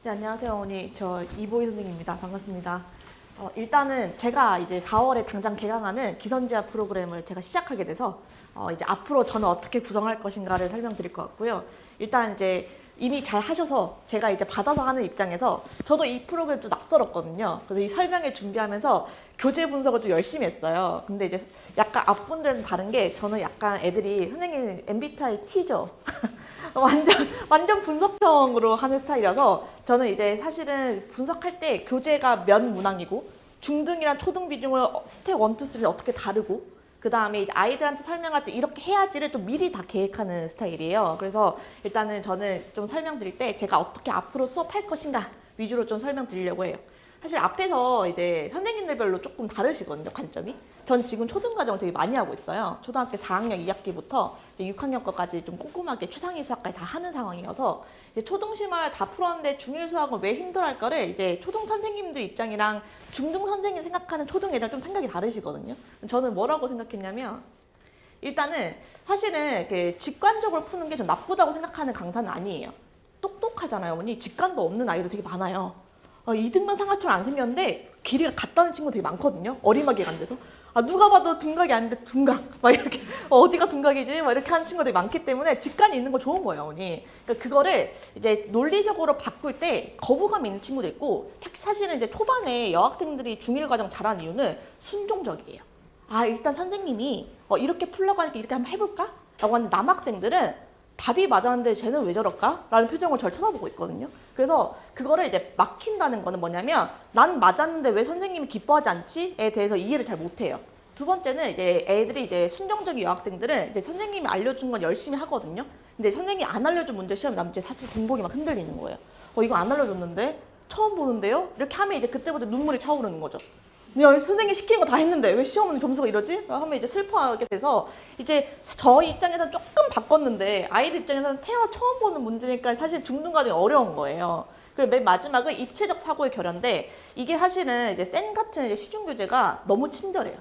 네, 안녕하세요, 어머니. 저 이보희 선생님입니다. 반갑습니다. 일단은 제가 이제 4월에 당장 개강하는 기선제압 프로그램을 제가 시작하게 돼서 이제 앞으로 저는 어떻게 구성할 것인가를 설명드릴 것 같고요. 일단 이제 이미 잘 하셔서 제가 이제 받아서 하는 입장에서 저도 이 프로그램 좀 낯설었거든요. 그래서 이 설명회 준비하면서 교재 분석을 좀 열심히 했어요. 근데 이제 약간 앞분들은 다른 게 저는 약간 애들이 선생님 MBTI T죠? 완전 분석형으로 하는 스타일이라서 저는 이제 사실은 분석할 때 교재가 면 문항이고 중등이랑 초등 비중을 스텝 1, 2, 3 어떻게 다르고 그 다음에 이제 아이들한테 설명할 때 이렇게 해야지를 좀 미리 다 계획하는 스타일이에요. 그래서 일단은 저는 좀 설명드릴 때 제가 어떻게 앞으로 수업할 것인가 위주로 좀 설명드리려고 해요. 사실 앞에서 이제 선생님들별로 조금 다르시거든요, 관점이. 전 지금 초등과정을 되게 많이 하고 있어요. 초등학교 4학년 2학기부터 6학년 거까지 좀 꼼꼼하게 추상위 수학까지 다 하는 상황이어서 이제 초등 심화를 다 풀었는데 중일 수학은 왜 힘들어할까를 이제 초등 선생님들 입장이랑 중등 선생님 생각하는 초등 애들 좀 생각이 다르시거든요. 저는 뭐라고 생각했냐면 일단은 사실은 이렇게 직관적으로 푸는 게 좀 나쁘다고 생각하는 강사는 아니에요. 똑똑하잖아요, 어머니. 직관도 없는 아이도 되게 많아요. 이등만 상하처럼 안 생겼는데 길이가 같다는 친구 되게 많거든요. 어리마기가 안 돼서. 누가 봐도 둔각이 아닌데 둔각. 막 이렇게 어디가 둔각이지? 막 이렇게 하는 친구들이 많기 때문에 직관이 있는 거 좋은 거예요, 어머니. 그러니까 그거를 이제 논리적으로 바꿀 때 거부감이 있는 친구도 있고 사실은 이제 초반에 여학생들이 중1 과정 잘하는 이유는 순종적이에요. 일단 선생님이 이렇게 풀려고 하니까 이렇게 한번 해볼까? 라고 하는 남학생들은 답이 맞았는데 쟤는 왜 저럴까? 라는 표정을 절 쳐다보고 있거든요. 그래서 그거를 이제 막힌다는 거는 뭐냐면 난 맞았는데 왜 선생님이 기뻐하지 않지?에 대해서 이해를 잘 못해요. 두 번째는 이제 애들이 이제 순정적인 여학생들은 이제 선생님이 알려준 건 열심히 하거든요. 근데 선생님이 안 알려준 문제 시험 나면 이제 사실 공복이 막 흔들리는 거예요. 이거 안 알려줬는데? 처음 보는데요? 이렇게 하면 이제 그때부터 눈물이 차오르는 거죠. 야, 선생님이 시키는 거 다 했는데 왜 시험은 점수가 이러지? 하면 이제 슬퍼하게 돼서 이제 저희 입장에서는 조금 바꿨는데 아이들 입장에서는 태어나 처음 보는 문제니까 사실 중등 과정이 어려운 거예요. 그리고 맨 마지막은 입체적 사고의 결여인데 이게 사실은 이제 센 같은 이제 시중 교재가 너무 친절해요.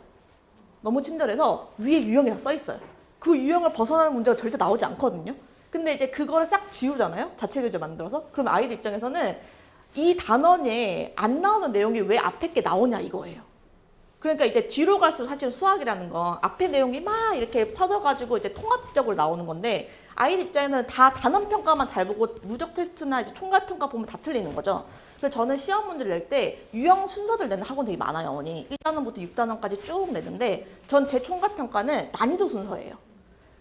너무 친절해서 위에 유형이 다 써 있어요. 그 유형을 벗어나는 문제가 절대 나오지 않거든요. 근데 이제 그거를 싹 지우잖아요. 자체 교재 만들어서. 그럼 아이들 입장에서는 이 단원에 안 나오는 내용이 왜 앞에 게 나오냐 이거예요. 그러니까 이제 뒤로 갈수록 사실 수학이라는 건 앞에 내용이 막 이렇게 퍼져가지고 이제 통합적으로 나오는 건데 아이들 입장에는 다 단원 평가만 잘 보고 누적 테스트나 이제 총괄 평가 보면 다 틀리는 거죠. 그래서 저는 시험 문제를 낼 때 유형 순서들 내는 학원 되게 많아요, 어머니. 1단원부터 6단원까지 쭉 내는데 전 제 총괄 평가는 난이도 순서예요.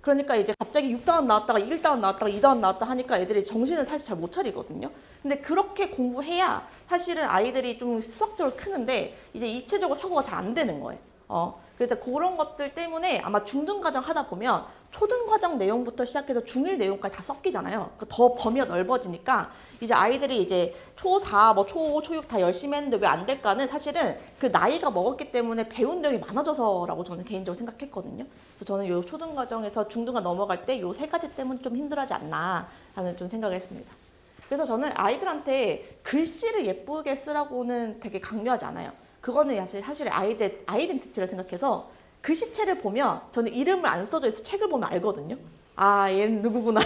그러니까 이제 갑자기 6단원 나왔다가 1단원 나왔다가 2단원 나왔다 하니까 애들이 정신을 사실 잘 못 차리거든요. 근데 그렇게 공부해야 사실은 아이들이 좀 수학적으로 크는데 이제 입체적으로 사고가 잘 안 되는 거예요. 그래서 그런 것들 때문에 아마 중등 과정 하다 보면 초등 과정 내용부터 시작해서 중1 내용까지 다 섞이잖아요. 더 범위가 넓어지니까 이제 아이들이 이제 초4, 뭐 초5, 초6 다 열심히 했는데 왜 안 될까는 사실은 그 나이가 먹었기 때문에 배운 내용이 많아져서라고 저는 개인적으로 생각했거든요. 그래서 저는 요 초등 과정에서 중등과 넘어갈 때 요 세 가지 때문에 좀 힘들어하지 않나 하는 좀 생각을 했습니다. 그래서 저는 아이들한테 글씨를 예쁘게 쓰라고는 되게 강요하지 않아요. 그거는 사실 아이들 아이덴티티를 생각해서 글씨체를 보면 저는 이름을 안 써져 있어 책을 보면 알거든요. 얘는 누구구나.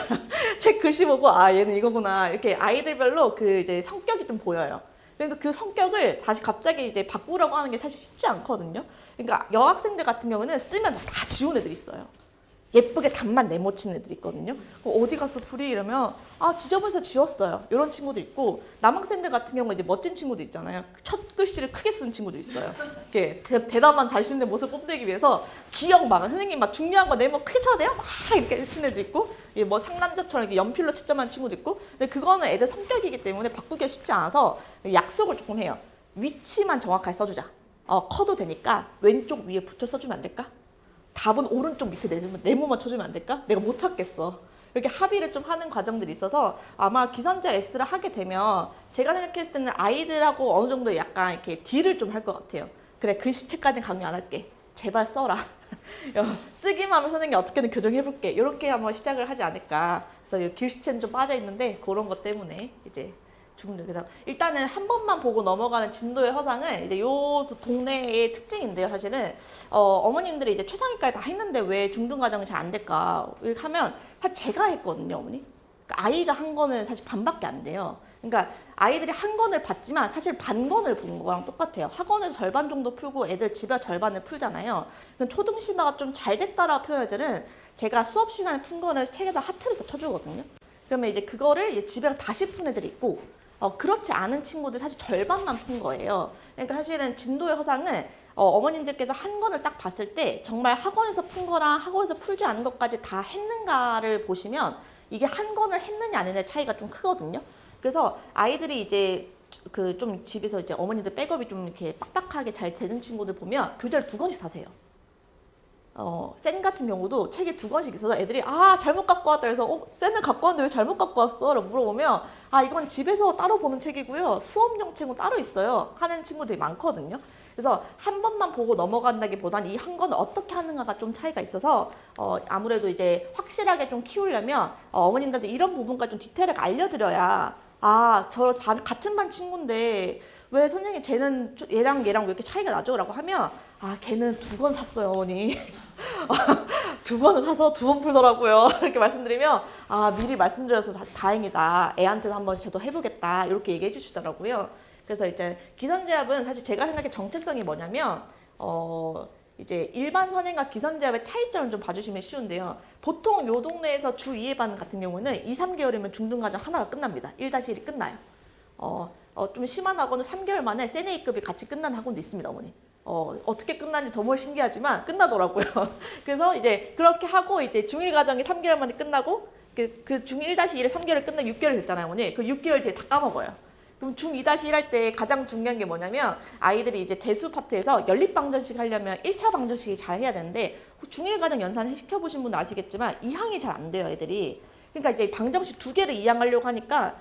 책 글씨 보고 얘는 이거구나. 이렇게 아이들별로 그 이제 성격이 좀 보여요. 그러니까 그 성격을 다시 갑자기 이제 바꾸라고 하는 게 사실 쉽지 않거든요. 그러니까 여학생들 같은 경우는 쓰면 다 지운 애들 있어요. 예쁘게 답만 네모치는 애들이 있거든요. 어디 갔어 풀이 이러면 지저분해서 지웠어요. 이런 친구도 있고 남학생들 같은 경우는 이제 멋진 친구도 있잖아요. 첫 글씨를 크게 쓰는 친구도 있어요. 이렇게 대담한 자신의 모습 뽐내기 위해서 기억 막 선생님 막 중요한 거 네모 크게 쳐야 돼요? 막 이렇게 치는 애도 있고 뭐 상남자처럼 이렇게 연필로 채점하는 친구도 있고 근데 그거는 애들 성격이기 때문에 바꾸기가 쉽지 않아서 약속을 조금 해요. 위치만 정확하게 써주자. 커도 되니까 왼쪽 위에 붙여 써주면 안 될까? 답은 오른쪽 밑에 네모만 쳐주면 안 될까? 내가 못 찾겠어. 이렇게 합의를 좀 하는 과정들이 있어서 아마 기선제 S를 하게 되면 제가 생각했을 때는 아이들하고 어느 정도 약간 이렇게 딜을 좀 할 것 같아요. 그래, 글씨체까지는 강요 안 할게. 제발 써라. 쓰기만 하면 선생님이 어떻게든 교정해볼게. 이렇게 한번 시작을 하지 않을까. 그래서 글씨체는 좀 빠져있는데 그런 것 때문에 이제 그래서 일단은 한 번만 보고 넘어가는 진도의 허상은 이제 요 동네의 특징인데요, 사실은. 어머님들이 이제 최상위까지 다 했는데 왜 중등과정이 잘 안 될까? 이렇게 하면 사실 제가 했거든요, 어머니. 아이가 한 거는 사실 반밖에 안 돼요. 그러니까 아이들이 한 권을 봤지만 사실 반 권을 본 거랑 똑같아요. 학원에서 절반 정도 풀고 애들 집에 절반을 풀잖아요. 초등 심화가 좀 잘 됐다라고 표현 애들은 제가 수업 시간에 푼 거를 책에다 하트를 다 쳐주거든요. 그러면 이제 그거를 이제 집에 다시 푼 애들이 있고 그렇지 않은 친구들 사실 절반만 푼 거예요. 그러니까 사실은 진도의 허상은 어머님들께서 한 권을 딱 봤을 때 정말 학원에서 푼 거랑 학원에서 풀지 않은 것까지 다 했는가를 보시면 이게 한 권을 했느냐 안 했느냐 차이가 좀 크거든요. 그래서 아이들이 이제 그 좀 집에서 이제 어머니들 백업이 좀 이렇게 빡빡하게 잘 되는 친구들 보면 교재를 2권씩 사세요. 센 같은 경우도 책에 2권씩 있어서 애들이 잘못 갖고 왔다 그래서 센을 갖고 왔는데 왜 잘못 갖고 왔어? 라고 물어보면 이건 집에서 따로 보는 책이고요. 수업용 책은 따로 있어요. 하는 친구들이 많거든요. 그래서 한 번만 보고 넘어간다기보단 이 한 권을 어떻게 하는가가 좀 차이가 있어서 아무래도 이제 확실하게 좀 키우려면 어머님들한테 이런 부분까지 좀 디테일하게 알려드려야 저 같은 반 친구인데 왜 선생님 쟤는 얘랑 왜 이렇게 차이가 나죠? 라고 하면 걔는 2권 샀어요 어머니. 2권을 사서 2번 풀더라고요. 이렇게 말씀드리면 미리 말씀드려서 다행이다. 애한테도 한번 저도 해보겠다. 이렇게 얘기해 주시더라고요. 그래서 이제 기선제압은 사실 제가 생각해 정체성이 뭐냐면 이제 일반 선행과 기선제압의 차이점을 좀 봐주시면 쉬운데요. 보통 요 동네에서 주 2회 반 같은 경우는 2, 3개월이면 중등과정 하나가 끝납니다. 1-1이 끝나요. 좀 심한 학원은 3개월 만에 센 A급이 같이 끝나는 학원도 있습니다, 어머니. 어떻게 끝나는지 더 신기하지만 끝나더라고요. 그래서 이제 그렇게 하고 이제 중1 과정이 3개월 만에 끝나고 그 중1-1에 3개월에 끝나 6개월 됐잖아요, 어머니. 그 6개월 뒤에 다 까먹어요. 그럼 중2-1 할 때 가장 중요한 게 뭐냐면 아이들이 이제 대수 파트에서 연립방정식 하려면 1차 방정식이 잘 해야 되는데 중1 과정 연산 시켜보신 분은 아시겠지만 이항이 잘 안 돼요, 애들이. 그러니까 이제 방정식 2개를 이항하려고 하니까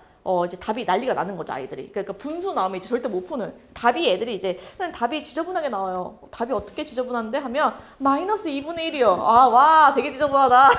이제 답이 난리가 나는 거죠, 아이들이. 그러니까 분수 나오면 이제 절대 못 푸는. 답이 애들이 이제, 답이 지저분하게 나와요. 답이 어떻게 지저분한데? 하면, -2분의 1이요. 와, 되게 지저분하다.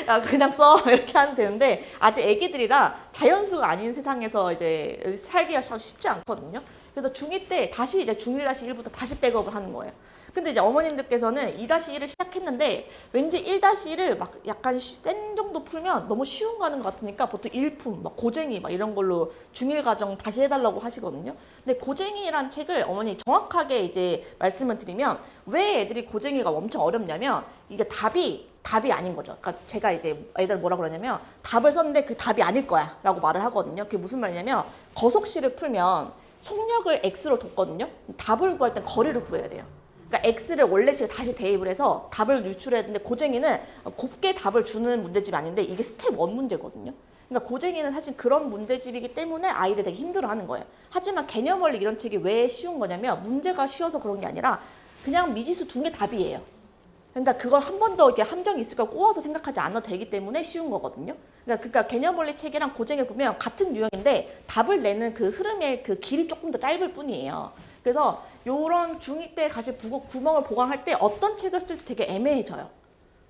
야, 그냥 써. 이렇게 하면 되는데, 아직 애기들이라 자연수가 아닌 세상에서 이제 살기가 쉽지 않거든요. 그래서 중2 때 다시 이제 중1-1부터 다시 백업을 하는 거예요. 근데 이제 어머님들께서는 2-1을 시작했는데 왠지 1-1을 막 약간 센 정도 풀면 너무 쉬운 거 하는 것 같으니까 보통 일품, 고쟁이 이런 걸로 중1 과정 다시 해달라고 하시거든요. 근데 고쟁이란 책을 어머니 정확하게 이제 말씀을 드리면 왜 애들이 고쟁이가 엄청 어렵냐면 이게 답이 아닌 거죠. 그러니까 제가 이제 애들 뭐라 그러냐면 답을 썼는데 그 답이 아닐 거야 라고 말을 하거든요. 그게 무슨 말이냐면 거속식을 풀면 속력을 x로 뒀거든요. 답을 구할 땐 거리를 구해야 돼요. 그러니까 x를 원래식에 다시 대입을 해서 답을 유출해야 되는데 고쟁이는 곱게 답을 주는 문제집이 아닌데 이게 스텝 1 문제거든요. 그러니까 고쟁이는 사실 그런 문제집이기 때문에 아이들 되게 힘들어하는 거예요. 하지만 개념 원리 이런 책이 왜 쉬운 거냐면 문제가 쉬워서 그런 게 아니라 그냥 미지수 2개 답이에요. 그러니까 그걸 한 번 더 이렇게 함정이 있을까 꼬아서 생각하지 않아도 되기 때문에 쉬운 거거든요. 그러니까 개념 원리 책이랑 고쟁이를 보면 같은 유형인데 답을 내는 그 흐름의 그 길이 조금 더 짧을 뿐이에요. 그래서 요런 중2 때 같이 구멍을 보강할 때 어떤 책을 쓸지 되게 애매해져요.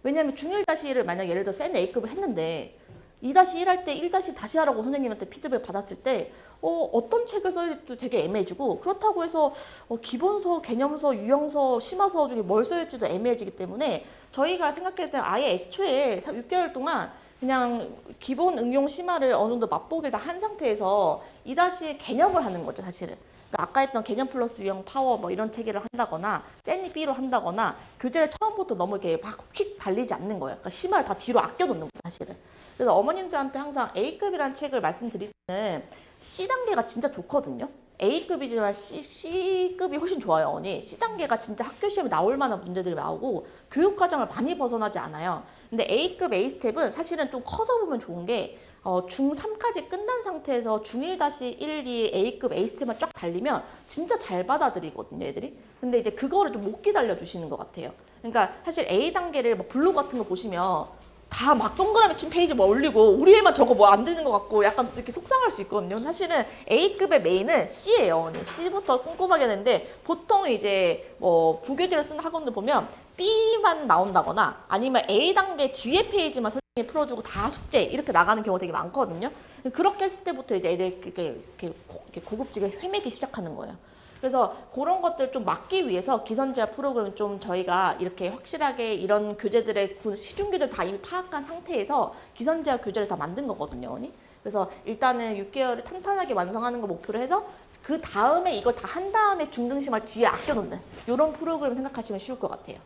왜냐하면 중1-1을 만약 예를 들어 센 A급을 했는데 2-1 할 때 1- 다시 하라고 선생님한테 피드백 받았을 때 어떤 책을 써야 될지도 되게 애매해지고 그렇다고 해서 기본서, 개념서, 유형서, 심화서 중에 뭘 써야 될지도 애매해지기 때문에 저희가 생각했을 때 아예 애초에 6개월 동안 그냥 기본 응용 심화를 어느 정도 맛보기를 다 한 상태에서 2- 개념을 하는 거죠, 사실은. 그러니까 아까 했던 개념 플러스 유형 파워 이런 체계를 한다거나 센이 B로 한다거나 교재를 처음부터 너무 이렇게 막 휙 달리지 않는 거예요. 그러니까 심화를 다 뒤로 아껴놓는 거예요, 사실은. 그래서 어머님들한테 항상 A급이라는 책을 말씀드릴 때는 C단계가 진짜 좋거든요. A급이지만 C급이 훨씬 좋아요, 어머니. C단계가 진짜 학교 시험에 나올 만한 문제들이 나오고 교육과정을 많이 벗어나지 않아요. 근데 A급 A스텝은 사실은 좀 커서 보면 좋은 게 중3까지 끝난 상태에서 중1-1이 A급 A스텝만 쫙 달리면 진짜 잘 받아들이거든요, 애들이. 근데 이제 그거를 좀 못 기다려 주시는 것 같아요. 그러니까 사실 A 단계를 블로그 같은 거 보시면 다 막 동그라미 친 페이지 올리고 우리 애만 저거 안 되는 것 같고 약간 이렇게 속상할 수 있거든요. 사실은 A급의 메인은 C예요. C부터 꼼꼼하게 하는데 보통 이제 부교재를 쓰는 학원들 보면 B만 나온다거나 아니면 A 단계 뒤에 페이지만 선생님이 풀어주고 다 숙제 이렇게 나가는 경우가 되게 많거든요. 그렇게 했을 때부터 이제 애들이 이렇게 고급지게 헤매기 시작하는 거예요. 그래서 그런 것들 좀 막기 위해서 기선제압 프로그램 좀 저희가 이렇게 확실하게 이런 교재들의 시중 교재를 다 이미 파악한 상태에서 기선제압 교재를 다 만든 거거든요, 언니. 그래서 일단은 6개월을 탄탄하게 완성하는 걸 목표로 해서 그 다음에 이걸 다 한 다음에 중등심을 뒤에 아껴놓는 이런 프로그램 생각하시면 쉬울 것 같아요.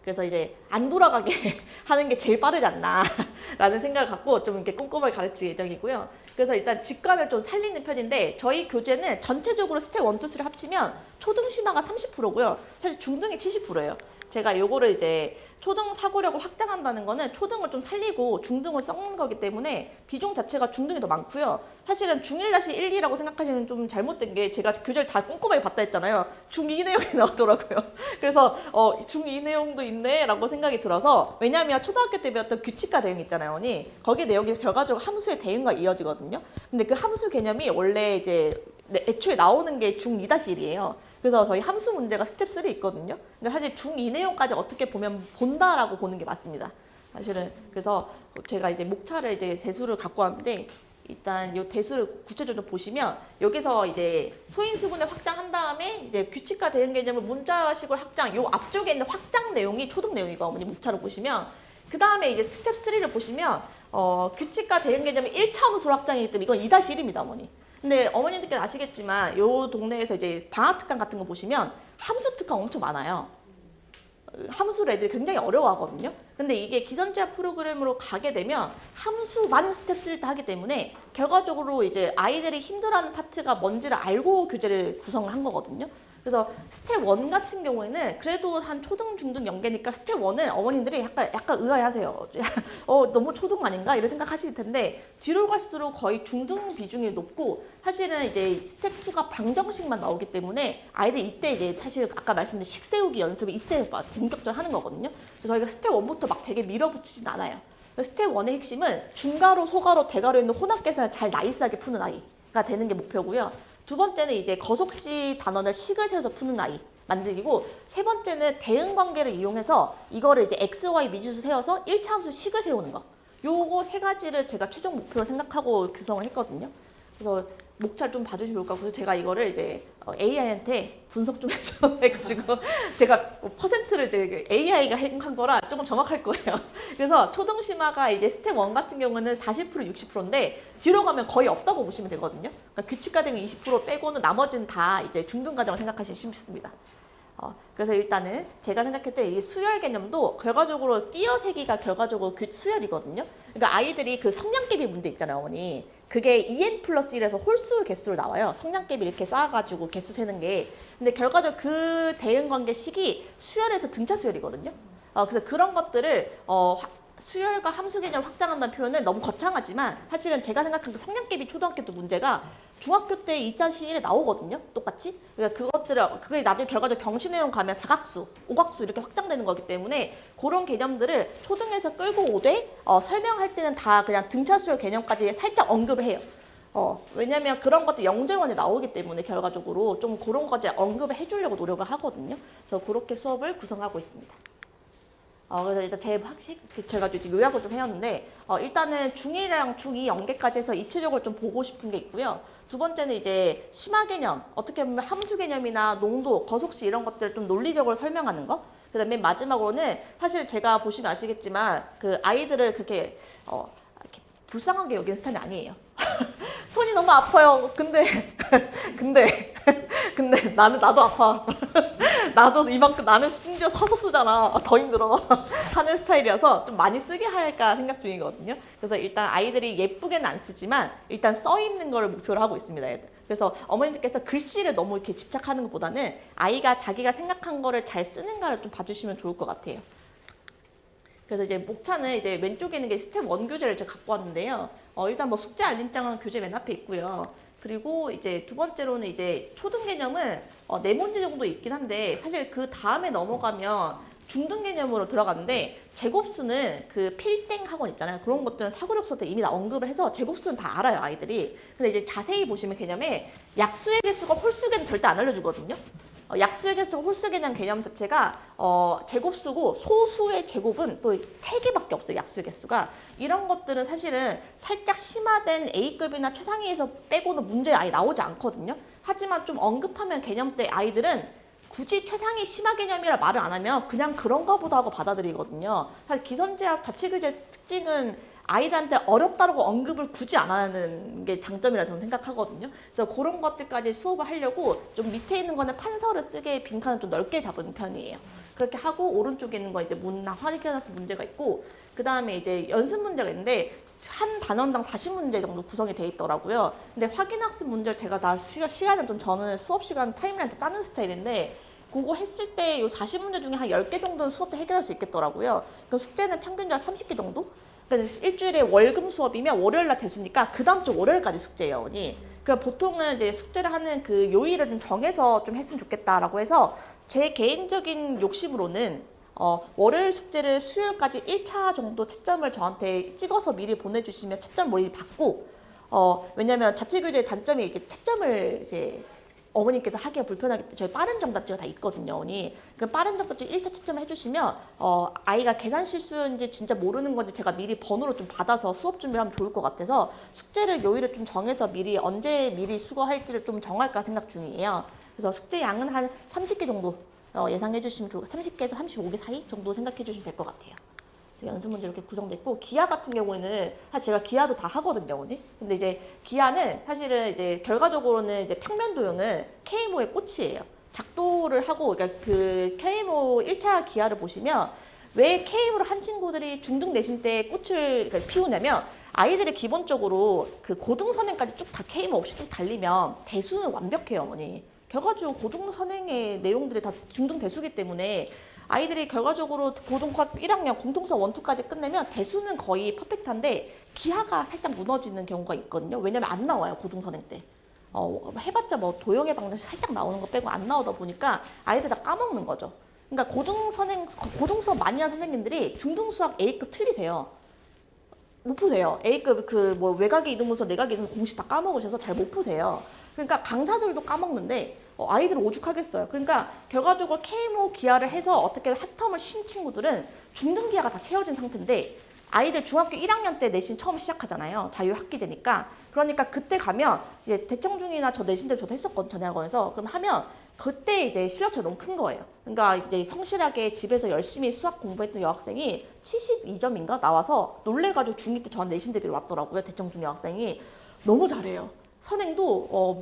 그래서 이제 안 돌아가게 하는 게 제일 빠르지 않나라는 생각을 갖고 좀 이렇게 꼼꼼하게 가르칠 예정이고요. 그래서 일단 직관을 좀 살리는 편인데 저희 교재는 전체적으로 스텝 1, 2, 3를 합치면 초등 심화가 30%고요. 사실 중등이 70%예요. 제가 요거를 이제 초등 사고력을 확장한다는 거는 초등을 좀 살리고 중등을 썩는 거기 때문에 비중 자체가 중등이 더 많고요. 사실은 중1-1-2라고 생각하시면 좀 잘못된 게 제가 교재를 다 꼼꼼하게 봤다 했잖아요. 중2 내용이 나오더라고요. 그래서 중2 내용도 있네 라고 생각이 들어서 왜냐하면 초등학교 때 배웠던 규칙과 대응 있잖아요, 언니. 거기 내용이 결과적으로 함수의 대응과 이어지거든요. 근데 그 함수 개념이 원래 이제 애초에 나오는 게 중2-1이에요. 그래서 저희 함수 문제가 스텝 3 있거든요. 근데 사실 중2 내용까지 어떻게 보면 본다라고 보는 게 맞습니다. 사실은 그래서 제가 이제 목차를 이제 대수를 갖고 왔는데 일단 이 대수를 구체적으로 보시면 여기서 이제 소인수분을 확장한 다음에 이제 규칙과 대응 개념을 문자식으로 확장, 요 앞쪽에 있는 확장 내용이 초등 내용이고 어머니 목차를 보시면 그 다음에 이제 스텝 3를 보시면 규칙과 대응 개념이 1차 함수로 확장이기 때문에 이건 2-1입니다, 어머니. 근데 어머님들께서 아시겠지만 요 동네에서 이제 방학 특강 같은 거 보시면 함수 특강 엄청 많아요. 함수를 애들이 굉장히 어려워하거든요. 근데 이게 기선제압 프로그램으로 가게 되면 함수만 스텝 3를 다 하기 때문에 결과적으로 이제 아이들이 힘들어하는 파트가 뭔지를 알고 교재를 구성을 한 거거든요. 그래서 스텝 1 같은 경우에는 그래도 한 초등, 중등 연계니까 스텝 1은 어머님들이 약간 의아해하세요. 너무 초등 아닌가? 이런 생각 하실 텐데 뒤로 갈수록 거의 중등 비중이 높고 사실은 이제 스텝 2가 방정식만 나오기 때문에 아이들 이때 이제 사실 아까 말씀드린 식 세우기 연습을 이때 본격적으로 하는 거거든요. 그래서 저희가 스텝 1부터 막 되게 밀어붙이진 않아요. 스텝 1의 핵심은 중가로, 소가로, 대가로 있는 혼합 계산을 잘 나이스하게 푸는 아이가 되는 게 목표고요. 두 번째는 이제 거속시 단원을 식을 세워서 푸는 아이 만들기고 세 번째는 대응 관계를 이용해서 이거를 이제 x, y 미지수 세워서 1차 함수 식을 세우는 거. 요거 세 가지를 제가 최종 목표로 생각하고 구성을 했거든요. 그래서 목차를 좀 봐주시면 좋을 것 같고 제가 이거를 이제 AI한테 분석 좀 해줘 해가지고 제가 퍼센트를 이제 AI가 한 거라 조금 정확할 거예요. 그래서 초등 심화가 이제 스텝 1 같은 경우는 40% 60%인데 뒤로 가면 거의 없다고 보시면 되거든요. 그러니까 규칙 과정이 20% 빼고는 나머지는 다 이제 중등 과정을 생각하시면 쉽습니다. 그래서 일단은 제가 생각했을 때 이 수열 개념도 결과적으로 띄어세기가 결과적으로 수열이거든요. 그러니까 아이들이 그 성량개비 문제 있잖아요, 어머니. 그게 2n 플러스 1에서 홀수 개수로 나와요. 성량개비 이렇게 쌓아가지고 개수 세는 게. 근데 결과적으로 그 대응 관계식이 수열에서 등차 수열이거든요. 그래서 그런 것들을 수열과 함수 개념을 확장한다는 표현은 너무 거창하지만 사실은 제가 생각한 그 성량개비 초등학교 때 문제가 중학교 때 2-1에 나오거든요. 똑같이. 그러니까 그게 나중에 결과적으로 경시내용 가면 사각수, 오각수 이렇게 확장되는 거기 때문에 그런 개념들을 초등에서 끌고 오되 설명할 때는 다 그냥 등차수열 개념까지 살짝 언급을 해요. 왜냐면 그런 것도 영재원에 나오기 때문에 결과적으로 좀 그런 것까지 언급을 해주려고 노력을 하거든요. 그래서 그렇게 수업을 구성하고 있습니다. 그래서 일단 제가 이제 요약을 좀 해왔는데, 일단은 중1이랑 중2 연계까지 해서 입체적으로 좀 보고 싶은 게 있고요. 두 번째는 이제 심화 개념, 어떻게 보면 함수 개념이나 농도, 거속시 이런 것들을 좀 논리적으로 설명하는 거. 그 다음에 마지막으로는 사실 제가 보시면 아시겠지만 그 아이들을 그렇게, 이렇게 불쌍하게 여기는 스타일이 아니에요. 손이 너무 아파요. 근데 나도 아파. 나도 이만큼 나는 심지어 서서 쓰잖아. 더 힘들어. 하는 스타일이어서 좀 많이 쓰게 할까 생각 중이거든요. 그래서 일단 아이들이 예쁘게는 안 쓰지만 일단 써 있는 거를 목표로 하고 있습니다. 애들. 그래서 어머님들께서 글씨를 너무 이렇게 집착하는 것보다는 아이가 자기가 생각한 거를 잘 쓰는가를 좀 봐주시면 좋을 것 같아요. 그래서 이제 목차는 이제 왼쪽에 있는 게 스텝 1 교재를 제가 갖고 왔는데요. 일단 뭐 숙제 알림장은 교재 맨 앞에 있고요. 그리고 이제 두 번째로는 이제 초등 개념은 4문제 정도 있긴 한데 사실 그 다음에 넘어가면 중등 개념으로 들어가는데 제곱수는 그 필땡 학원 있잖아요. 그런 것들은 사고력 수업 때 이미 언급을 해서 제곱수는 다 알아요, 아이들이. 근데 이제 자세히 보시면 개념에 약수의 개수가 홀수 개는 절대 안 알려주거든요. 약수의 개수가 홀수 개념 자체가 제곱수고 소수의 제곱은 또 3개밖에 없어요. 약수의 개수가. 이런 것들은 사실은 살짝 심화된 A급이나 최상위에서 빼고는 문제에 아예 나오지 않거든요. 하지만 좀 언급하면 개념 때 아이들은 굳이 최상위 심화 개념이라 말을 안 하면 그냥 그런가 보다 하고 받아들이거든요. 사실 기선제압 자체교재 특징은 아이들한테 어렵다고 언급을 굳이 안 하는 게 장점이라고 저는 생각하거든요. 그래서 그런 것들까지 수업을 하려고 좀 밑에 있는 거는 판서를 쓰게 빈칸을 좀 넓게 잡은 편이에요. 그렇게 하고 오른쪽에 있는 거 이제 문나 확인해서 문제가 있고 그 다음에 이제 연습 문제가 있는데 한 단원당 40문제 정도 구성이 돼 있더라고요. 근데 확인학습 문제를 제가 다 시간을 좀 저는 수업 시간 타임라인 짜는 스타일인데 그거 했을 때 요 40문제 중에 한 10개 정도는 수업 때 해결할 수 있겠더라고요. 그럼 숙제는 평균적으로 30개 정도? 그러니까 일주일에 월금 수업이면 월요일날 대수니까 그 다음 주 월요일까지 숙제예요, 언니. 그럼 보통은 이제 숙제를 하는 그 요일을 좀 정해서 좀 했으면 좋겠다라고 해서 제 개인적인 욕심으로는 월요일 숙제를 수요일까지 1차 정도 채점을 저한테 찍어서 미리 보내주시면 채점 미리 받고 왜냐면 자체교재의 단점이 이렇게 채점을 이제 어머님께서 하기가 불편하기 때문에 저희 빠른 정답지가 다 있거든요, 언니. 그 빠른 정답지 1차 채점 해주시면 아이가 계산 실수인지 진짜 모르는 건지 제가 미리 번호로 좀 받아서 수업 준비를 하면 좋을 것 같아서 숙제를 요일을 좀 정해서 미리 언제 미리 수거할지를 좀 정할까 생각 중이에요. 그래서 숙제 양은 한 30개 정도 예상해 주시면 좋을 것 같아요. 30개에서 35개 사이 정도 생각해 주시면 될 것 같아요. 연습 문제 이렇게 구성됐고 기하 같은 경우에는 사실 제가 기하도 다 하거든요, 언니. 근데 이제 기하는 사실은 이제 결과적으로는 이제 평면 도형은 KMO의 꽃이에요. 작도를 하고 그러니까 그 KMO 1차 기하를 보시면 왜 KMO를 한 친구들이 중등 내신 때 꽃을 그러니까 피우냐면 아이들이 기본적으로 그 고등 선행까지 쭉 다 KMO 없이 쭉 달리면 대수는 완벽해요, 어머니. 결과적으로 고등 선행의 내용들이 다 중등 대수기 때문에 아이들이 결과적으로 고등학교 1학년 공통성 1, 2까지 끝내면 대수는 거의 퍼펙트한데 기하가 살짝 무너지는 경우가 있거든요. 왜냐면 안 나와요, 고등선행 때. 해봤자 뭐 도형의 방정식 살짝 나오는 거 빼고 안 나오다 보니까 아이들 다 까먹는 거죠. 그러니까 고등 수업 많이 하는 선생님들이 중등 수학 A급 틀리세요. 못 푸세요. A급 그 뭐 외곽의 이등분수, 내각의 이등분수 공식 다 까먹으셔서 잘 못 푸세요. 그러니까 강사들도 까먹는데 아이들은 오죽하겠어요. 그러니까 결과적으로 KMO 기하를 해서 어떻게 핫텀을 신 친구들은 중등 기하가 다 채워진 상태인데 아이들 중학교 1학년 때 내신 처음 시작하잖아요. 자유학기 되니까. 그러니까 그때 가면 이제 대청중이나 저 내신 때 저도 했었거든요. 전학원에서. 그럼 하면 그때 이제 실력차가 너무 큰 거예요. 그러니까 이제 성실하게 집에서 열심히 수학 공부했던 여학생이 72점인가 나와서 놀래가지고 중2 때 저한 내신 대비로 왔더라고요. 대청중 여학생이. 너무 잘해요. 선행도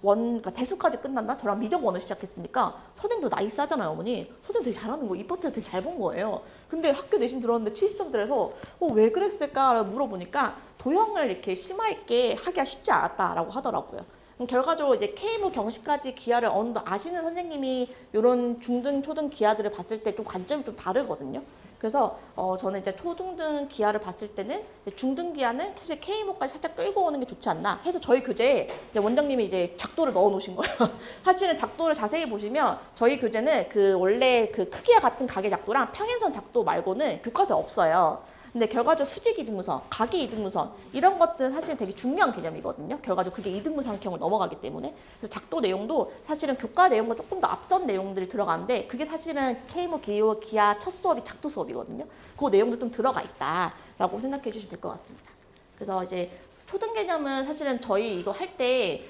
그러니까 대수까지 끝났나? 저랑 미적 원을 시작했으니까 선행도 나이스하잖아요, 어머니. 선행 되게 잘하는 거, 이 파트를 되게 잘 본 거예요. 근데 학교 내신 들었는데 70점대라서 왜 그랬을까라고 물어보니까 도형을 이렇게 심화 있게 하기가 쉽지 않았다라고 하더라고요. 결과적으로 이제 KMO 경시까지 기하를 어느 정도 아시는 선생님이 이런 중등, 초등 기하들을 봤을 때 좀 관점이 좀 다르거든요. 그래서 저는 이제 초중등 기하를 봤을 때는 중등 기하는 사실 KMO까지 살짝 끌고 오는 게 좋지 않나 해서 저희 교재에 이제 원장님이 이제 작도를 넣어 놓으신 거예요. 사실은 작도를 자세히 보시면 저희 교재는 그 원래 그 크기와 같은 가계 작도랑 평행선 작도 말고는 교과서에 없어요. 근데 결과적으로 수직 이등분선, 각이 이등분선 이런 것들은 사실 되게 중요한 개념이거든요. 결과적으로 그게 이등분선 한형을 넘어가기 때문에. 그래서 작도 내용도 사실은 교과 내용과 조금 더 앞선 내용들이 들어가는데 그게 사실은 KMO 기하 첫 수업이 작도 수업이거든요. 그 내용도 좀 들어가 있다라고 생각해 주시면 될 것 같습니다. 그래서 이제 초등 개념은 사실은 저희 이거 할 때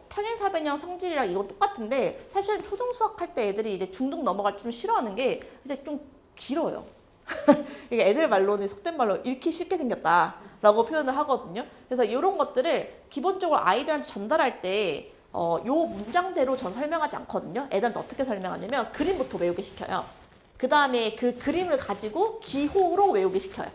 평행사변형 성질이랑 이건 똑같은데 사실은 초등 수학 할 때 애들이 이제 중등 넘어갈 때 좀 싫어하는 게 이제 좀 길어요. 이게 애들 말로는 속된 말로 읽기 쉽게 생겼다라고 표현을 하거든요. 그래서 이런 것들을 기본적으로 아이들한테 전달할 때 요 문장대로 전 설명하지 않거든요. 애들한테 어떻게 설명하냐면 그림부터 외우게 시켜요. 그 다음에 그 그림을 가지고 기호로 외우게 시켜요.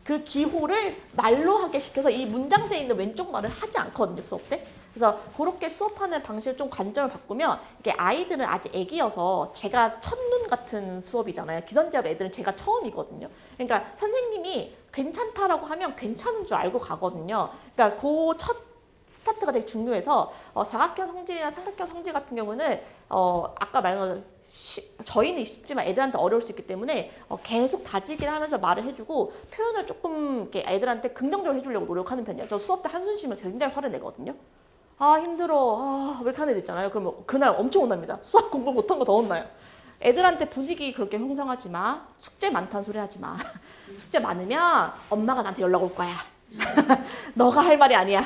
그 기호를 말로 하게 시켜서 이 문장제에 있는 왼쪽 말을 하지 않거든요, 수업 때. 그래서 그렇게 수업하는 방식을 좀 관점을 바꾸면 이게 아이들은 아직 애기여서 제가 첫눈 같은 수업이잖아요. 기선제압 애들은 제가 처음이거든요. 그러니까 선생님이 괜찮다라고 하면 괜찮은 줄 알고 가거든요. 그러니까 그 첫 스타트가 되게 중요해서 사각형 성질이나 삼각형 성질 같은 경우는 아까 말한 저희는 쉽지만 애들한테 어려울 수 있기 때문에 계속 다지기를 하면서 말을 해주고 표현을 조금 이렇게 애들한테 긍정적으로 해주려고 노력하는 편이에요. 저 수업 때 한숨 쉬면 굉장히 화를 내거든요. 아 힘들어. 아 왜 이렇게 하는 애들 있잖아요. 그러면 그날 엄청 혼납니다. 수학 공부 못한 거 더 혼나요. 애들한테 분위기 그렇게 형성하지 마. 숙제 많다는 소리 하지 마. 숙제 많으면 엄마가 나한테 연락 올 거야. 너가 할 말이 아니야.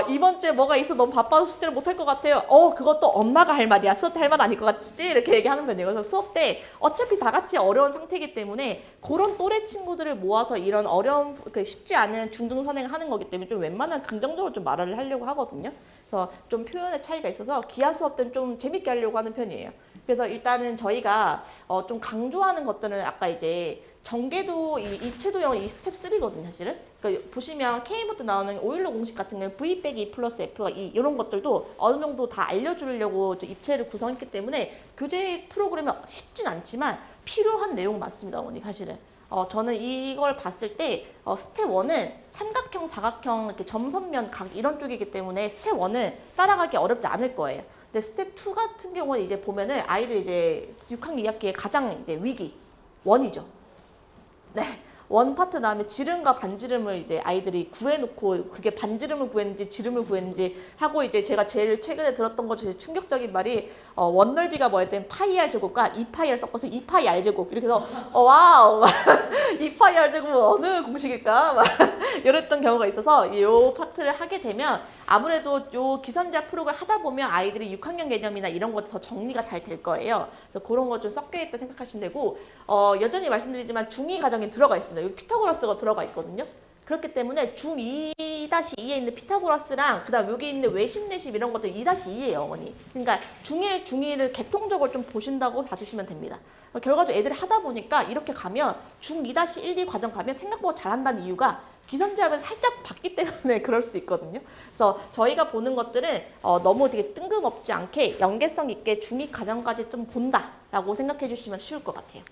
이번 주에 뭐가 있어 너무 바빠서 숙제를 못 할 것 같아요. 그것도 엄마가 할 말이야. 수업 때 할 말 아닐 것 같지? 이렇게 얘기하는 편이에요. 그래서 수업 때 어차피 다 같이 어려운 상태이기 때문에 그런 또래 친구들을 모아서 이런 어려운 쉽지 않은 중등선행을 하는 거기 때문에 좀 웬만한 긍정적으로 좀 말을 하려고 하거든요. 그래서 좀 표현의 차이가 있어서 기하 수업 때는 좀 재밌게 하려고 하는 편이에요. 그래서 일단은 저희가 좀 강조하는 것들은 아까 이제 전개도 이체도 영어 이 스텝 3거든요, 사실은. 그러니까 보시면 K부터 나오는 오일러 공식 같은 경우는 V 빼기 2 플러스 F가 2 이런 것들도 어느 정도 다 알려주려고 입체를 구성했기 때문에 교재 프로그램이 쉽진 않지만 필요한 내용 맞습니다, 어머니 사실은. 저는 이걸 봤을 때 스텝 1은 삼각형, 사각형, 이렇게 점선면, 각 이런 쪽이기 때문에 스텝 1은 따라가기 어렵지 않을 거예요. 근데 스텝 2 같은 경우는 이제 보면은 아이들 이제 6학년 2학기에 가장 이제 위기, 원이죠. 네. 원 파트 다음에 지름과 반지름을 이제 아이들이 구해놓고 그게 반지름을 구했는지 지름을 구했는지 하고 이제 제가 제일 최근에 들었던 것 중에 충격적인 말이 원 넓이가 뭐였든 파이 r 제곱과 2파이 r 섞어서 2파이 r 제곱 이렇게 해서 와우 2파이 r 제곱은 어느 공식일까 막 이랬던 경우가 있어서 이 파트를 하게 되면 아무래도 요 기선제압 프로그램 하다 보면 아이들이 6학년 개념이나 이런 것도 더 정리가 잘 될 거예요. 그래서 그런 거 좀 섞여 있다 생각하시면 되고 여전히 말씀드리지만 중2 과정에 들어가 있습니다. 여기 피타고라스가 들어가 있거든요. 그렇기 때문에 중2-2에 있는 피타고라스랑 그다음 여기 있는 외심 내심 이런 것들 2-2예요, 어머니. 그러니까 중1, 중2를 개통적으로 좀 보신다고 봐주시면 됩니다. 결과적으로 애들이 하다 보니까 이렇게 가면 중2-1, 2 과정 가면 생각보다 잘한다는 이유가 기선제압은 살짝 봤기 때문에 그럴 수도 있거든요. 그래서 저희가 보는 것들은 너무 되게 뜬금없지 않게 연계성 있게 중2 과정까지 좀 본다라고 생각해 주시면 쉬울 것 같아요.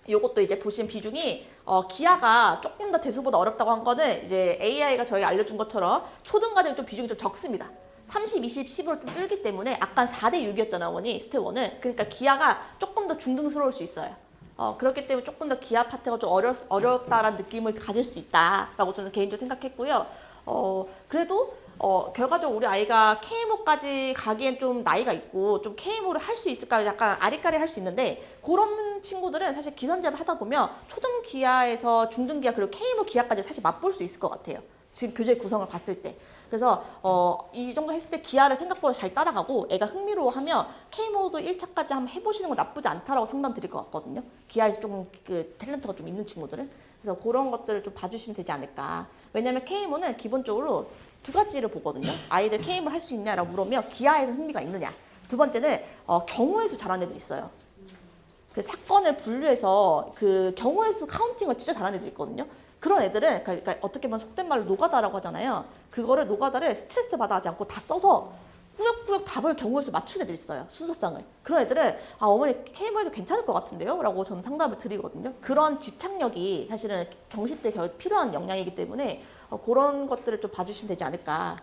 요것도 이제 보시면 비중이 기하가 조금 더 대수보다 어렵다고 한 거는 이제 AI가 저희가 알려준 것처럼 초등 과정이 좀 비중이 좀 적습니다. 30, 20, 10으로 좀 줄기 때문에 아까 4대 6이었잖아, 어머니. 스텝 1은. 그러니까 기하가 조금 더 중등스러울 수 있어요. 그렇기 때문에 조금 더 기하 파트가 좀 어렵다라는 느낌을 가질 수 있다라고 저는 개인적으로 생각했고요. 그래도 결과적으로 우리 아이가 KMO까지 가기엔 좀 나이가 있고 좀 KMO를 할 수 있을까 약간 아리까리 할 수 있는데 그런 친구들은 사실 기선제압을 하다 보면 초등 기하에서 중등 기하 그리고 KMO 기하까지 사실 맛볼 수 있을 것 같아요. 지금 교재 구성을 봤을 때. 그래서 이 정도 했을 때 기하를 생각보다 잘 따라가고 애가 흥미로워하면 K모드 1차까지 한번 해보시는 건 나쁘지 않다라고 상담 드릴 것 같거든요. 기하에서 조금 그 탤런트가 좀 있는 친구들은. 그래서 그런 것들을 좀 봐주시면 되지 않을까. 왜냐면 K모는 기본적으로 두 가지를 보거든요. 아이들 K모를 할 수 있냐라고 물으면 기하에서 흥미가 있느냐. 두 번째는 경우의 수 잘하는 애들 있어요. 그 사건을 분류해서 그 경우의 수 카운팅을 진짜 잘하는 애들 있거든요. 그런 애들은 그러니까 어떻게 보면 속된 말로 노가다라고 하잖아요. 그거를 노가다를 스트레스 받아하지 않고 다 써서 꾸역꾸역 답을 경우의 수 맞춘 애들 있어요. 순서상을. 그런 애들은 어머니 K모에도 괜찮을 것 같은데요? 라고 저는 상담을 드리거든요. 그런 집착력이 사실은 경시 때 필요한 역량이기 때문에 그런 것들을 좀 봐주시면 되지 않을까.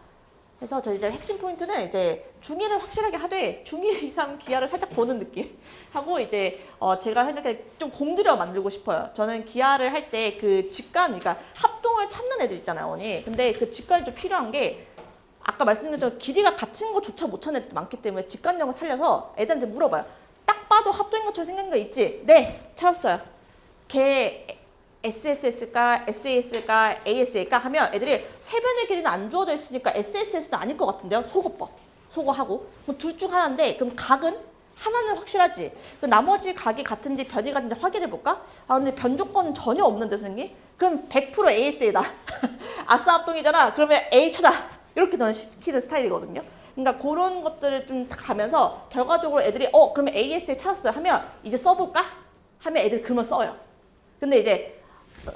그래서 저희 이제 핵심 포인트는 이제 중1을 확실하게 하되 중2 이상 기하를 살짝 보는 느낌 하고 이제 제가 생각해 좀 공들여 만들고 싶어요. 저는 기하를 할 때 그 직관, 그러니까 합동을 찾는 애들 있잖아요, 어머니. 근데 그 직관이 좀 필요한 게 아까 말씀드린 것처럼 길이가 같은 거조차 못 찾는 애들도 많기 때문에 직관력을 살려서 애들한테 물어봐요. 딱 봐도 합동인 것처럼 생긴 거 있지? 네, 찾았어요. 걔 SSS일까, SAS일까, AS일까 하면 애들이 세변의 길이는 안 주어져 있으니까 SSS는 아닐 것 같은데요. 속어봐. 속어하고. 둘 중 하나인데 그럼 각은? 하나는 확실하지. 나머지 각이 같은지 변이 같은지 확인해 볼까? 근데 변 조건은 전혀 없는데 선생님? 그럼 100% ASA다. 아싸 합동이잖아. 그러면 A 찾아. 이렇게 저는 시키는 스타일이거든요. 그러니까 그런 것들을 좀 가면서 결과적으로 애들이 그러면 ASA 찾았어요 하면 이제 써볼까? 하면 애들이 그러면 써요. 근데 이제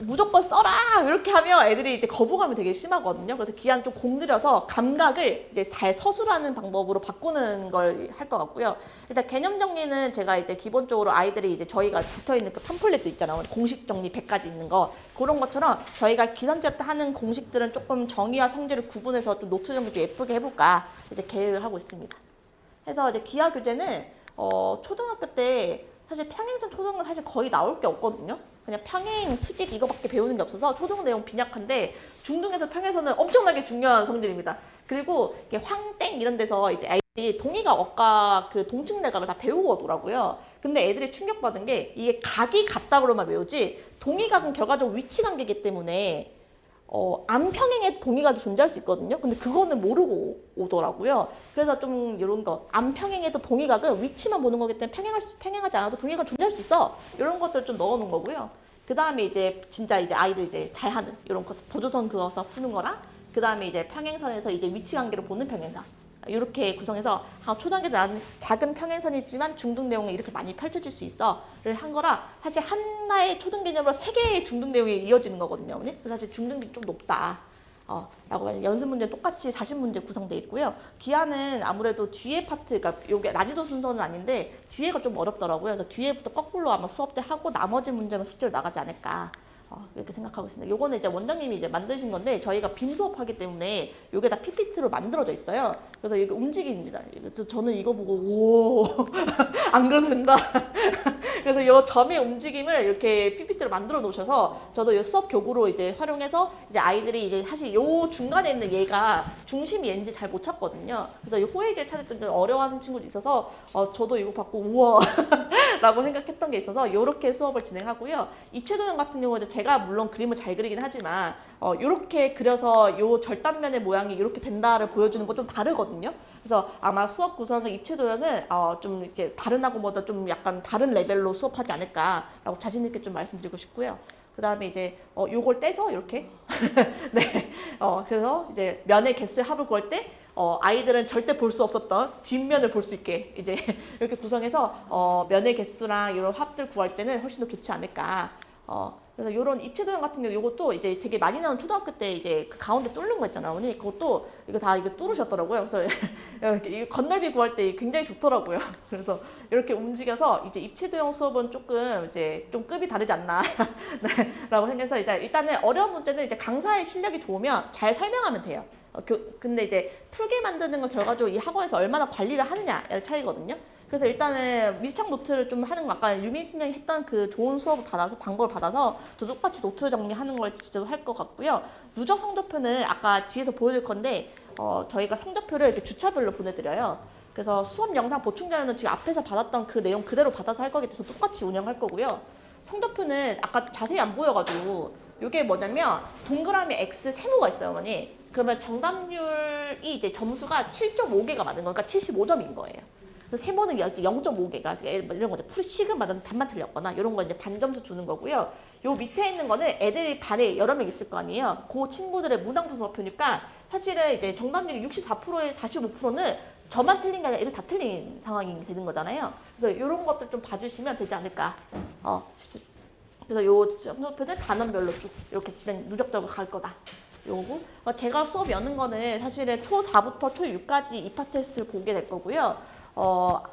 무조건 써라 이렇게 하면 애들이 이제 거부감이 되게 심하거든요. 그래서 기한 좀 공들여서 감각을 이제 잘 서술하는 방법으로 바꾸는 걸 할 것 같고요. 일단 개념 정리는 제가 이제 기본적으로 아이들이 이제 저희가 붙어 있는 그 팜플렛도 있잖아요. 공식 정리 100가지 있는 거 그런 것처럼 저희가 기선제압 때 하는 공식들은 조금 정의와 성질을 구분해서 좀 노트 정리 좀 예쁘게 해볼까 이제 계획을 하고 있습니다. 그래서 이제 기하 교재는 초등학교 때 사실 평행선 초등은 사실 거의 나올 게 없거든요. 그냥 평행, 수직 이거밖에 배우는 게 없어서 초등 내용 빈약한데 중등에서 평행선은 엄청나게 중요한 성질입니다. 그리고 이게 황땡 이런 데서 이제 아이들이 동의각, 억각, 그 동측 내각을 다 배우고 오더라고요. 근데 애들이 충격받은 게 이게 각이 같다고만 외우지 동의각은 결과적으로 위치 관계이기 때문에 암평행의 동의각이 존재할 수 있거든요. 근데 그거는 모르고 오더라고요. 그래서 좀 이런 거 암평행에도 동의각은 위치만 보는 거기 때문에 평행하지 않아도 동의각 존재할 수 있어. 이런 것들 좀 넣어놓은 거고요. 그 다음에 이제 진짜 이제 아이들 이제 잘하는 이런 거 보조선 그어서 푸는 거랑 그 다음에 이제 평행선에서 이제 위치 관계로 보는 평행선. 이렇게 구성해서 초등학교 때 나는 작은 평행선이지만 중등 내용이 이렇게 많이 펼쳐질 수 있어를 한 거라 사실 하나의 초등 개념으로 세 개의 중등 내용이 이어지는 거거든요. 그래서 사실 중등비 좀 높다. 라고 연습 문제 똑같이 40문제 구성돼 있고요. 기하는 아무래도 뒤에 파트, 그러니까 요게 난이도 순서는 아닌데 뒤에가 좀 어렵더라고요. 그래서 뒤에부터 거꾸로 아마 수업 때 하고 나머지 문제는 숙제로 나가지 않을까. 이렇게 생각하고 있습니다. 요거는 이제 원장님이 이제 만드신 건데 저희가 빔 수업하기 때문에 요게 다 PPT로 만들어져 있어요. 그래서 이게 움직입니다. 저는 이거 보고 오, 안 그래도 된다. 그래서 요 점의 움직임을 이렇게 PPT로 만들어 놓으셔서 저도 요 수업 교구로 이제 활용해서 이제 아이들이 이제 사실 요 중간에 있는 얘가 중심이 얘인지 잘 못 찾거든요. 그래서 이 호의기를 찾을 때 좀 어려워하는 친구도 있어서 저도 이거 받고 우와 라고 생각했던 게 있어서 요렇게 수업을 진행하고요. 입체도형 같은 경우는 제가 물론 그림을 잘 그리긴 하지만 요렇게 그려서 요 절단면의 모양이 이렇게 된다를 보여주는 건 좀 다르거든요. 그래서 아마 수업 구성의 입체도형은 좀 이렇게 다른 학원보다 좀 약간 다른 레벨로 수업하지 않을까라고 자신 있게 좀 말씀드리고 싶고요. 그 다음에 이제 요걸 떼서 이렇게 네, 그래서 이제 면의 개수의 합을 구할 때 아이들은 절대 볼 수 없었던 뒷면을 볼 수 있게 이제 이렇게 구성해서 면의 개수랑 이런 합들 구할 때는 훨씬 더 좋지 않을까. 그래서 이런 입체도형 같은 경우 이것도 이제 되게 많이 나오는 초등학교 때 이제 그 가운데 뚫는 거 있잖아요. 어머니 그것도 이거 다 이거 뚫으셨더라고요. 그래서 이렇게 건널비 구할 때 굉장히 좋더라고요. 그래서 이렇게 움직여서 이제 입체도형 수업은 조금 이제 좀 급이 다르지 않나 네, 라고 생각해서 이제 일단은 어려운 문제는 이제 강사의 실력이 좋으면 잘 설명하면 돼요. 근데 이제 풀게 만드는 건 결과적으로 이 학원에서 얼마나 관리를 하느냐의 차이거든요. 그래서 일단은 밀착 노트를 좀 하는 거 아까 유민 팀장이 했던 그 좋은 수업을 받아서 방법을 받아서 저 똑같이 노트 정리하는 걸 진짜 할 것 같고요. 누적 성적표는 아까 뒤에서 보여줄 건데 저희가 성적표를 이렇게 주차별로 보내드려요. 그래서 수업 영상 보충 자료는 지금 앞에서 받았던 그 내용 그대로 받아서 할 거기 때문에 똑같이 운영할 거고요. 성적표는 아까 자세히 안 보여가지고 이게 뭐냐면 동그라미 X 세모가 있어요, 어머니. 그러면 정답률이 이제 점수가 7.5개가 맞는 거니까 75점인 거예요. 세모는 0.5개가 이런 거죠. 식은 받은 답만 틀렸거나 이런 거 이제 반점수 주는 거고요. 요 밑에 있는 거는 애들이 반에 여러 명 있을 거 아니에요. 그 친구들의 문항 분석표니까 사실은 이제 정답률이 64%에 45%는 저만 틀린 게 아니라 애들 다 틀린 상황이 되는 거잖아요. 그래서 이런 것들 좀 봐주시면 되지 않을까. 그래서 요 성적표는 단원별로 쭉 이렇게 누적적으로 갈 거다. 요거 제가 수업 여는 거는 사실은 초4부터 초6까지 입학 테스트를 보게 될 거고요.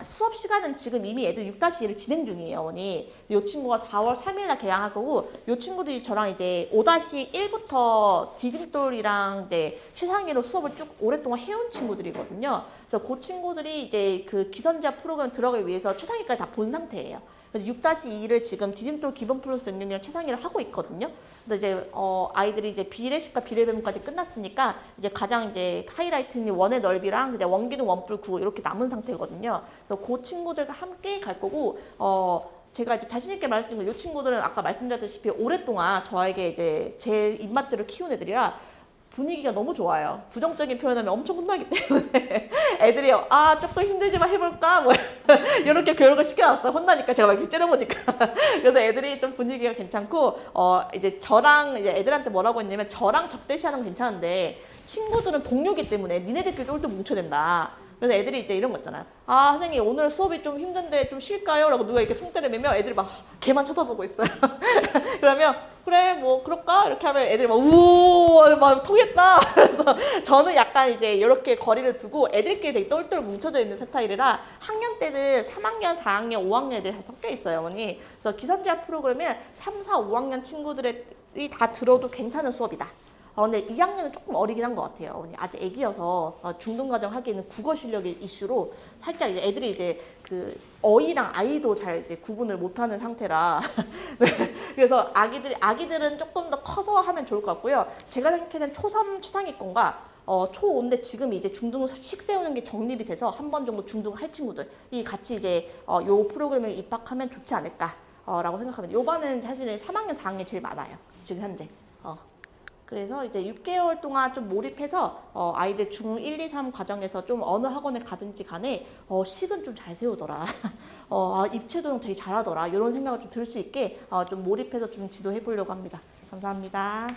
수업 시간은 지금 이미 애들 6-1을 진행 중이에요, 어머니. 이 친구가 4월 3일날 개강할 거고, 이 친구들이 저랑 이제 5-1부터 디딤돌이랑 이제 최상위로 수업을 쭉 오랫동안 해온 친구들이거든요. 그래서 그 친구들이 이제 그 기선제압 프로그램 들어가기 위해서 최상위까지 다 본 상태예요. 그래서 6-2를 지금 디딤돌 기본 플러스 능력이랑 최상위를 하고 있거든요. 그래서 이제 아이들이 이제 비례식과 비례배분까지 끝났으니까 이제 가장 이제 하이라이트는 원의 넓이랑 이제 원기둥 원뿔 9 이렇게 남은 상태거든요. 그래서 그 친구들과 함께 갈 거고 제가 이제 자신 있게 말씀드린 이 친구들은 아까 말씀드렸다시피 오랫동안 저에게 이제 제 입맛대로 키운 애들이라 분위기가 너무 좋아요. 부정적인 표현하면 엄청 혼나기 때문에 애들이 조금 힘들지만 해볼까 뭐 이렇게 교육을 시켜놨어요. 혼나니까 제가 막 이렇게 째려보니까 그래서 애들이 좀 분위기가 괜찮고 이제 저랑 이제 애들한테 뭐라고 했냐면 저랑 적대시하는 건 괜찮은데 친구들은 동료기 때문에 니네들끼리 똘똘 뭉쳐야 된다. 그래서 애들이 이제 이런 거 있잖아요. 선생님 오늘 수업이 좀 힘든데 좀 쉴까요? 라고 누가 이렇게 손때려 매면 애들이 막 걔만 쳐다보고 있어요. 그러면 그래 뭐 그럴까? 이렇게 하면 애들이 막 우와 막 통했다. 그래서 저는 약간 이제 이렇게 거리를 두고 애들끼리 되게 똘똘 뭉쳐져 있는 스타일이라 학년 때는 3학년, 4학년, 5학년 애들이 다 섞여 있어요, 어머니. 그래서 기선제압 프로그램은 3, 4, 5학년 친구들이 다 들어도 괜찮은 수업이다. 근데 2학년은 조금 어리긴 한 것 같아요. 아직 애기여서 중등과정 하기에는 국어 실력의 이슈로 살짝 이제 애들이 이제 그 어이랑 아이도 잘 이제 구분을 못하는 상태라 네, 그래서 아기들은 조금 더 커서 하면 좋을 것 같고요. 제가 생각하는 초3, 초상위권과 초5인데 지금 이제 중등식 세우는 게 정립이 돼서 한 번 정도 중등 할 친구들이 같이 이제 요 프로그램에 입학하면 좋지 않을까 라고 생각합니다. 요반은 사실은 3학년, 4학년이 제일 많아요. 지금 현재. 그래서 이제 6개월 동안 좀 몰입해서 아이들 중 1, 2, 3 과정에서 좀 어느 학원을 가든지 간에 식은 좀 잘 세우더라. 입체도 되게 잘하더라. 이런 생각을 좀 들 수 있게 좀 몰입해서 좀 지도해 보려고 합니다. 감사합니다.